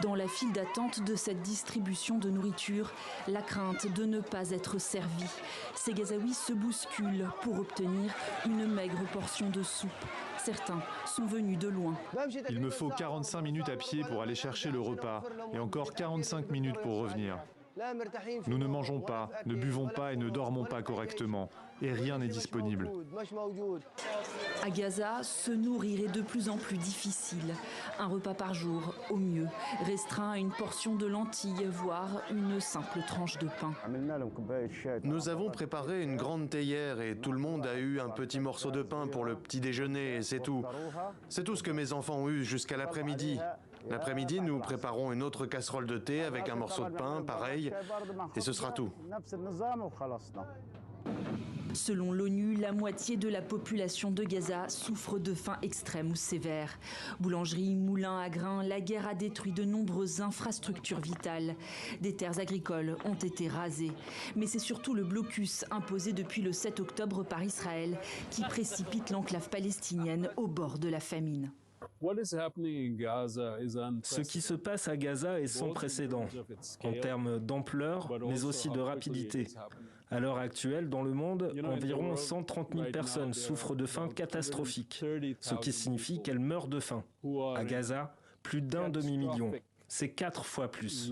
Dans la file d'attente de cette distribution de nourriture, la crainte de ne pas être servi. Ces Gazaouis se bousculent pour obtenir une maigre portion de soupe. Certains sont venus de loin. Il me faut 45 minutes à pied pour aller chercher le repas et encore 45 minutes pour revenir. Nous ne mangeons pas, ne buvons pas et ne dormons pas correctement. Et rien n'est disponible. À Gaza, se nourrir est de plus en plus difficile. Un repas par jour, au mieux, restreint à une portion de lentilles, voire une simple tranche de pain. Nous avons préparé une grande théière et tout le monde a eu un petit morceau de pain pour le petit déjeuner et c'est tout. C'est tout ce que mes enfants ont eu jusqu'à l'après-midi. L'après-midi, nous préparons une autre casserole de thé avec un morceau de pain, pareil, et ce sera tout. Selon l'ONU, la moitié de la population de Gaza souffre de faim extrême ou sévère. Boulangeries, moulins à grains, la guerre a détruit de nombreuses infrastructures vitales. Des terres agricoles ont été rasées. Mais c'est surtout le blocus imposé depuis le 7 octobre par Israël qui précipite l'enclave palestinienne au bord de la famine. Ce qui se passe à Gaza est sans précédent, en termes d'ampleur, mais aussi de rapidité. À l'heure actuelle, dans le monde, environ 130 000 personnes souffrent de faim catastrophique, ce qui signifie qu'elles meurent de faim. À Gaza, plus d'1 demi-million. C'est 4 fois plus.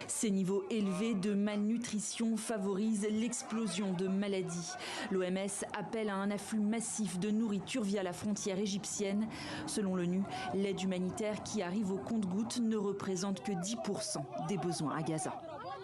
Ces niveaux élevés de malnutrition favorisent l'explosion de maladies. L'OMS appelle à un afflux massif de nourriture via la frontière égyptienne. Selon l'ONU, l'aide humanitaire qui arrive au compte-gouttes ne représente que 10% des besoins à Gaza.